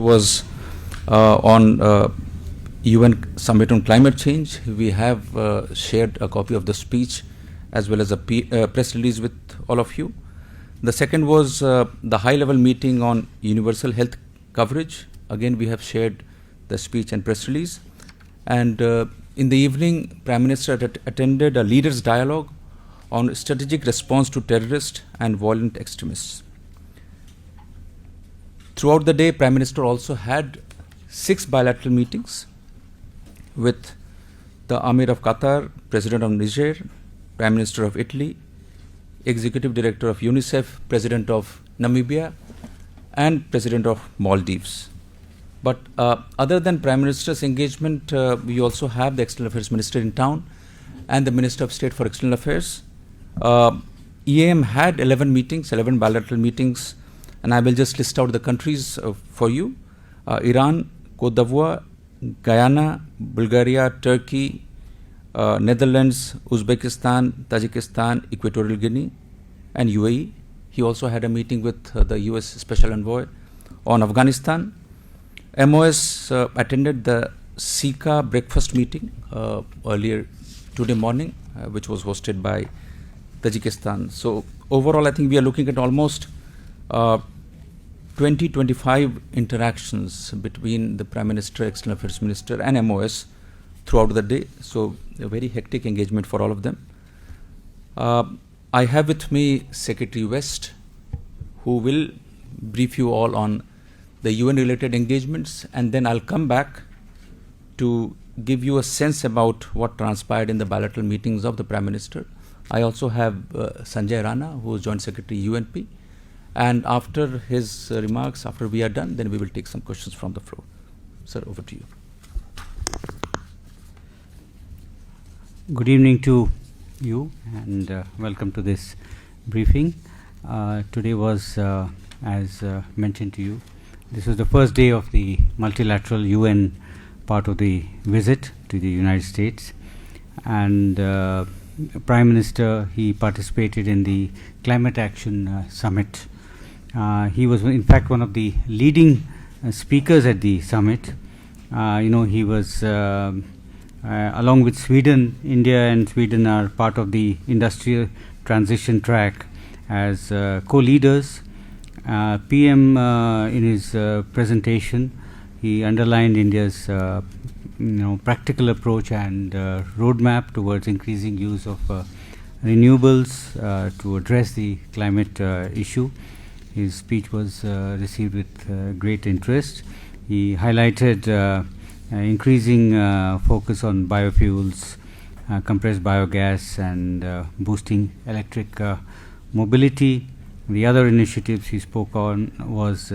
was on UN Summit on Climate Change. We have shared a copy of the speech as well as a press release with all of you. The second was the high-level meeting on universal health coverage. Again, we have shared the speech and press release. And in the evening, Prime Minister attended a leaders' dialogue on strategic response to terrorists and violent extremists. Throughout the day, Prime Minister also had 6 bilateral meetings with the Amir of Qatar, President of Niger, Prime Minister of Italy, Executive Director of UNICEF, President of Namibia, and President of Maldives. But other than Prime Minister's engagement, we also have the External Affairs Minister in town and the Minister of State for External Affairs. EAM had 11 meetings, 11 bilateral meetings, and I will just list out the countries for you. Iran, Cote d'Ivoire, Guyana, Bulgaria, Turkey, Netherlands, Uzbekistan, Tajikistan, Equatorial Guinea, and UAE. He also had a meeting with the US Special Envoy on Afghanistan. MOS attended the SICA breakfast meeting earlier today morning, which was hosted by Tajikistan. So overall, I think we are looking at almost 20-25 interactions between the Prime Minister, External Affairs Minister, and MOS throughout the day. So a very hectic engagement for all of them. I have with me Secretary West, who will brief you all on the UN-related engagements, and then I'll come back to give you a sense about what transpired in the bilateral meetings of the Prime Minister. I also have Sanjay Rana, who is Joint Secretary UNP, and after his remarks, after we are done, then we will take some questions from the floor. Sir, over to you. Good evening to you, and welcome to this briefing. Today was, as mentioned to you, this was the first day of the multilateral UN part of the visit to the United States, and Prime Minister, he participated in the Climate Action Summit. He was in fact one of the leading speakers at the summit. He was along with Sweden. India and Sweden are part of the industrial transition track as co-leaders. PM in his presentation, he underlined India's practical approach and roadmap towards increasing use of renewables to address the climate issue. His speech was received with great interest. He highlighted increasing focus on biofuels, compressed biogas, and boosting electric mobility. The other initiatives he spoke on was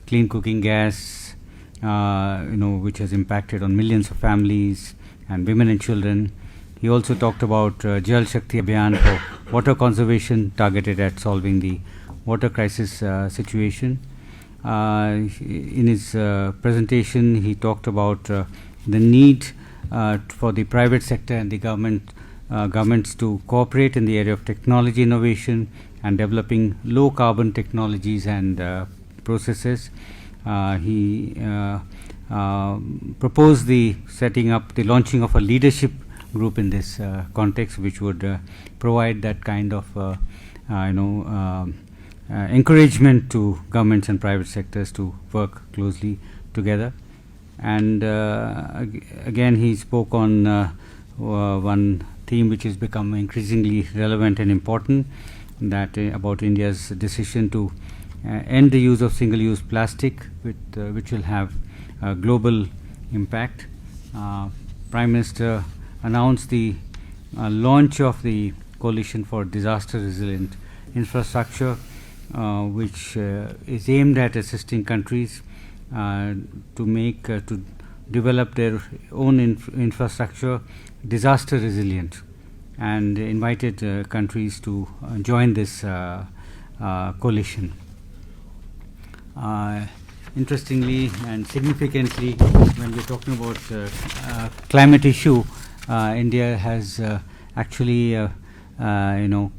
clean cooking gas, which has impacted on millions of families and women and children. He also talked about Jal Shakti Abhiyan for water conservation targeted at solving the water crisis situation. In his presentation, he talked about the need for the private sector and the governments to cooperate in the area of technology innovation and developing low carbon technologies and processes. He proposed the launching of a leadership group in this context, which would provide that kind of encouragement to governments and private sectors to work closely together. And again, he spoke on one theme which has become increasingly relevant and important, that about India's decision to end the use of single-use plastic, which will have a global impact. Prime Minister announced the launch of the Coalition for Disaster Resilient Infrastructure, which is aimed at assisting countries to develop their own infrastructure disaster resilient, and invited countries to join this coalition. Interestingly and significantly, when we're talking about climate issue, India has actually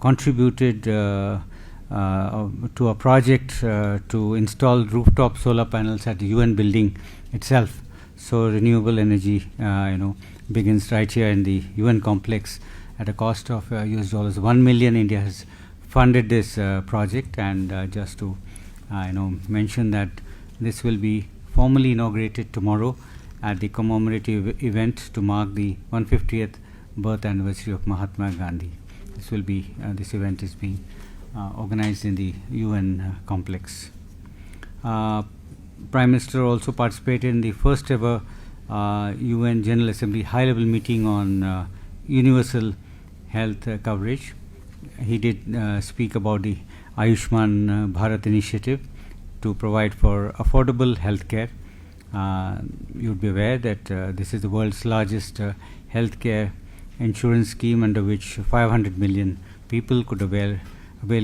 contributed to a project to install rooftop solar panels at the UN building itself. So renewable energy, begins right here in the UN complex at a cost of US dollars 1 million. India has funded this project, and just to mention that this will be formally inaugurated tomorrow at the commemorative event to mark the 150th birth anniversary of Mahatma Gandhi. This event is being organized in the UN complex. Prime Minister also participated in the first ever UN General Assembly high-level meeting on universal health coverage. He did speak about the Ayushman Bharat initiative to provide for affordable health care. You would be aware that this is the world's largest health care insurance scheme, under which 500 million people could avail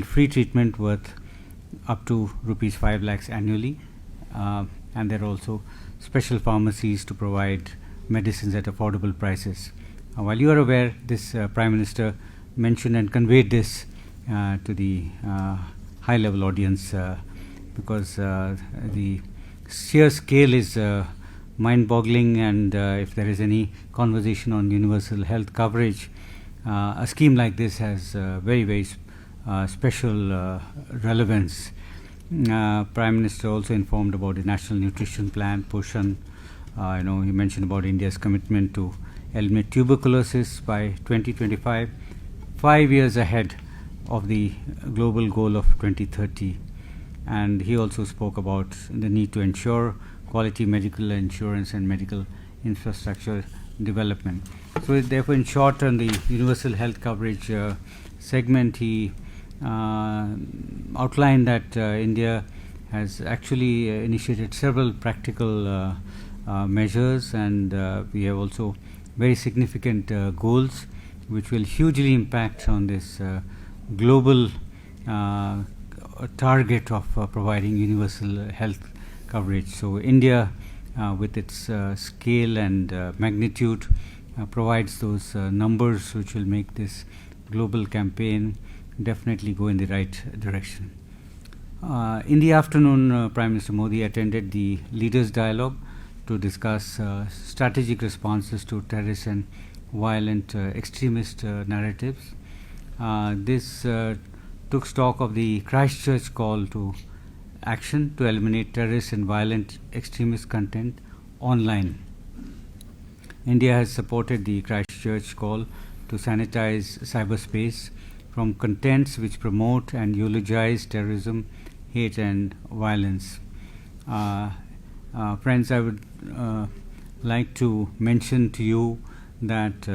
free treatment worth up to rupees 5 lakhs annually. And there are also special pharmacies to provide medicines at affordable prices. While you are aware, this Prime Minister mentioned and conveyed this to the high-level audience because the sheer scale is mind-boggling, and if there is any conversation on universal health coverage, a scheme like this has very, very special relevance. Prime Minister also informed about the National Nutrition Plan, Poshan. He mentioned about India's commitment to eliminate tuberculosis by 2025, 5 years ahead of the global goal of 2030. And he also spoke about the need to ensure quality medical insurance and medical infrastructure development. So therefore, in short, on the universal health coverage segment, he outlined that India has actually initiated several practical measures, and we have also very significant goals which will hugely impact on this global target of providing universal health coverage. So India, with its scale and magnitude, provides those numbers which will make this global campaign definitely go in the right direction. In the afternoon, Prime Minister Modi attended the Leaders' Dialogue to discuss strategic responses to terrorist and violent extremist narratives. This took stock of the Christchurch call to action to eliminate terrorist and violent extremist content online. India has supported the Christchurch call to sanitize cyberspace from contents which promote and eulogize terrorism, hate and violence. Friends, I would like to mention to you that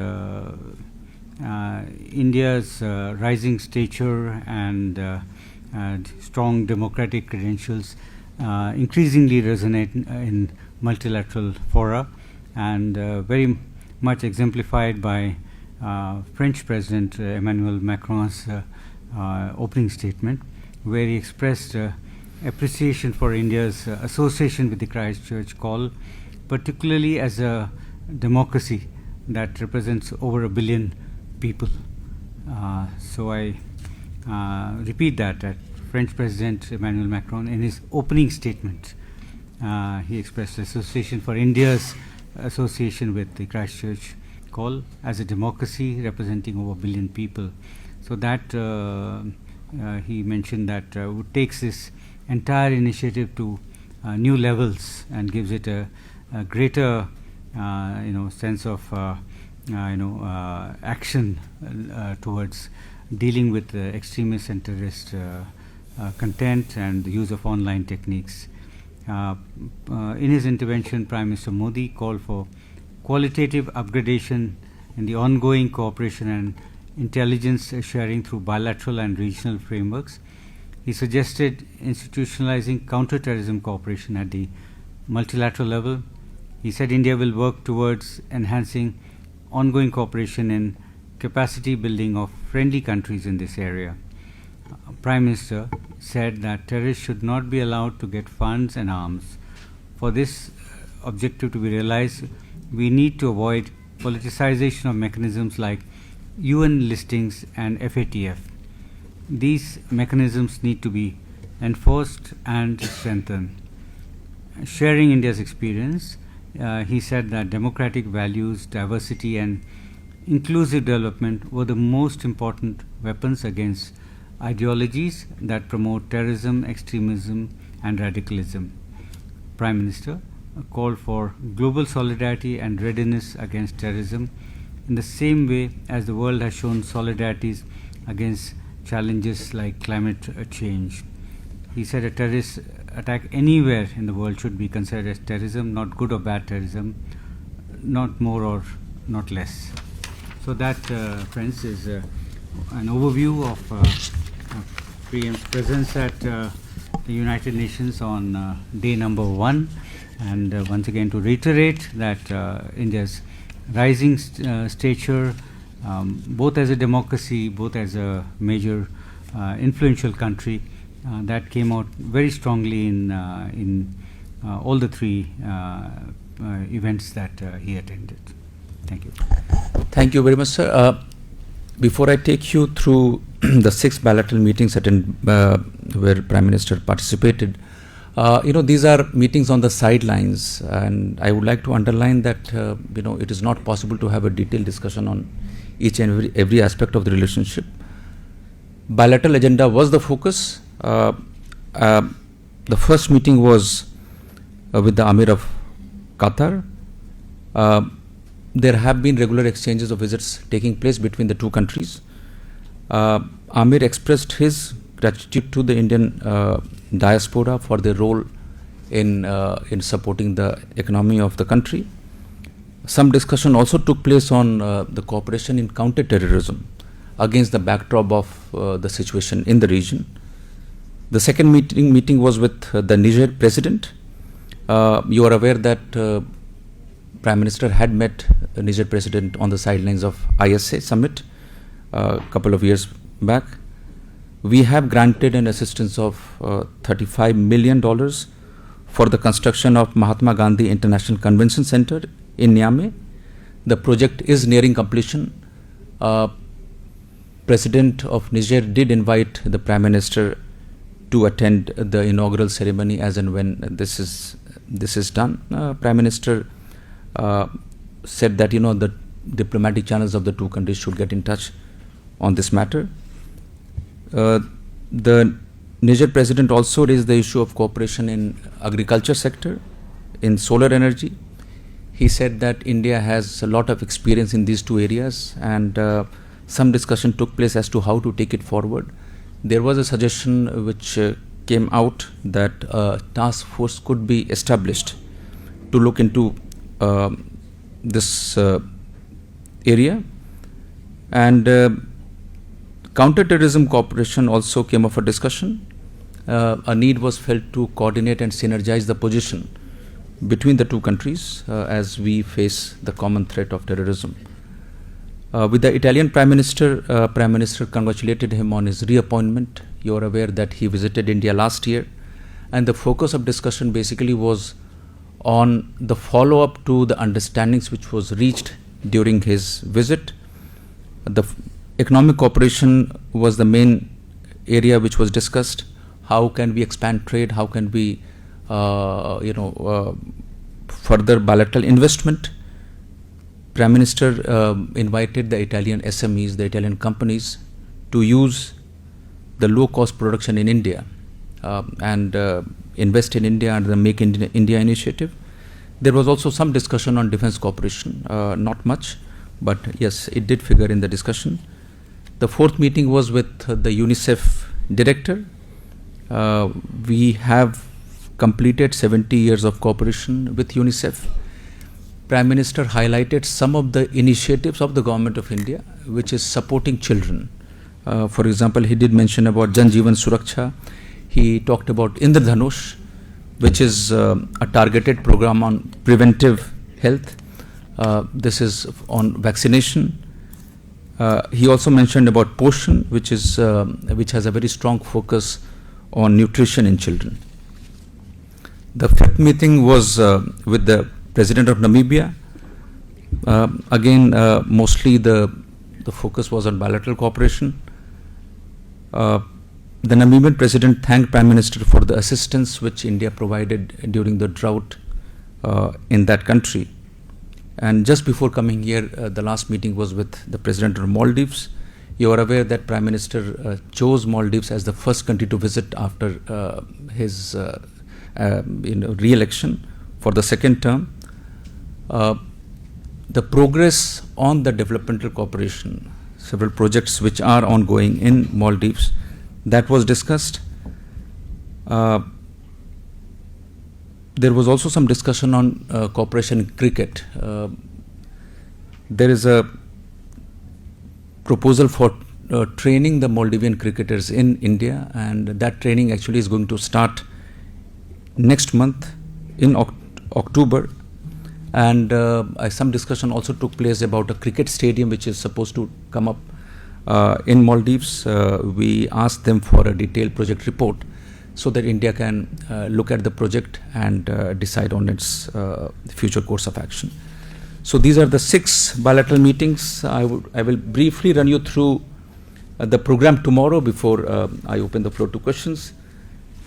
India's rising stature and strong democratic credentials increasingly resonate in multilateral fora, and very much exemplified by French President Emmanuel Macron's opening statement, where he expressed appreciation for India's association with the Christchurch call, particularly as a democracy that represents over 1 billion people. So I repeat that French President Emmanuel Macron, in his opening statement, he expressed association for India's association with the Christchurch call as a democracy representing over 1 billion people. So that he mentioned that takes this entire initiative to new levels and gives it a greater sense of action towards dealing with extremist and terrorist content and the use of online techniques. In his intervention, Prime Minister Modi called for qualitative upgradation in the ongoing cooperation and intelligence sharing through bilateral and regional frameworks. He suggested institutionalizing counter-terrorism cooperation at the multilateral level. He said India will work towards enhancing ongoing cooperation in capacity building of friendly countries in this area. Prime Minister said that terrorists should not be allowed to get funds and arms. For this objective to be realized, we need to avoid politicization of mechanisms like UN listings and FATF. these mechanisms need to be enforced and strengthened. Sharing India's experience, he said that democratic values, diversity and inclusive development were the most important weapons against ideologies that promote terrorism, extremism and radicalism. Prime Minister called for global solidarity and readiness against terrorism in the same way as the world has shown solidarities against challenges like climate change. He said a terrorist attack anywhere in the world should be considered as terrorism, not good or bad terrorism, not more or not less. So that, friends, is an overview of PM's presence at the United Nations on day number 1. And once again to reiterate that India's rising stature, both as a democracy, both as a major influential country, that came out very strongly in all the 3 events that he attended. Thank you. Thank you very much, sir. Before I take you through the 6 bilateral meetings attended where Prime Minister participated, these are meetings on the sidelines, and I would like to underline that it is not possible to have a detailed discussion on each and every aspect of the relationship. Bilateral agenda was the focus. The first meeting was with the Amir of Qatar. There have been regular exchanges of visits taking place between the 2 countries. Amir expressed his gratitude to the Indian diaspora for their role in supporting the economy of the country. Some discussion also took place on the cooperation in counter-terrorism against the backdrop of the situation in the region. The second meeting was with the Niger president. You are aware that Prime Minister had met the Niger president on the sidelines of ISA summit a couple of years back. We have granted an assistance of $35 million for the construction of Mahatma Gandhi International Convention Center in Niamey. The project is nearing completion. President of Niger did invite the Prime Minister to attend the inaugural ceremony as and when this is done. Prime Minister said that the diplomatic channels of the 2 countries should get in touch on this matter. The Niger president also raised the issue of cooperation in agriculture sector, in solar energy. He said that India has a lot of experience in these 2 areas, and some discussion took place as to how to take it forward. There was a suggestion which came out that a task force could be established to look into this area, and counter-terrorism cooperation also came up for discussion. A need was felt to coordinate and synergize the position between the 2 countries as we face the common threat of terrorism. With the Italian Prime Minister congratulated him on his reappointment. You are aware that he visited India last year, and the focus of discussion basically was on the follow-up to the understandings which was reached during his visit. The economic cooperation was the main area which was discussed. How can we expand trade? How can we, further bilateral investment? Prime Minister invited the Italian SMEs, the Italian companies, to use the low-cost production in India and invest in India under the Make India initiative. There was also some discussion on defense cooperation, not much, but yes, it did figure in the discussion. The 4th meeting was with the UNICEF director. We have completed 70 years of cooperation with UNICEF. Prime Minister highlighted some of the initiatives of the Government of India which is supporting children. For example, he did mention about Jan Jeevan Suraksha. He talked about Indradhanush, which is a targeted program on preventive health. This is on vaccination. He also mentioned about Poshan, which has a very strong focus on nutrition in children. The 5th meeting was with the President of Namibia. Again, mostly the focus was on bilateral cooperation. the Namibian president thanked Prime Minister for the assistance which India provided during the drought in that country. And just before coming here, the last meeting was with the president of Maldives. You are aware that Prime Minister chose Maldives as the first country to visit after his re-election for the second term. The progress on the developmental cooperation, several projects which are ongoing in Maldives, that was discussed. There was also some discussion on cooperation in cricket. There is a proposal for training the Maldivian cricketers in India, and that training actually is going to start next month in October. And some discussion also took place about a cricket stadium which is supposed to come up in Maldives. We asked them for a detailed project report so that India can look at the project and decide on its future course of action. So these are the 6 bilateral meetings. I will briefly run you through the program tomorrow before I open the floor to questions.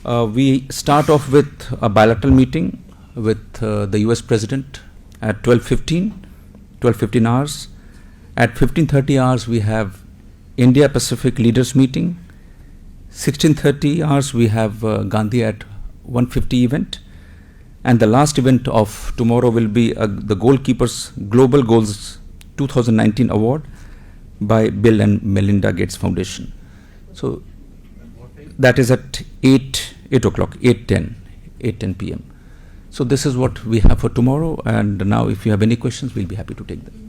We start off with a bilateral meeting with the US President at 12:15 hours. At 15:30 hours, we have India Pacific Leaders Meeting. 16:30 hours, we have Gandhi at 150 event. And the last event of tomorrow will be the Goalkeepers Global Goals 2019 Award by Bill and Melinda Gates Foundation. So that is at 8:10 p.m. So this is what we have for tomorrow, and now if you have any questions, we'll be happy to take them.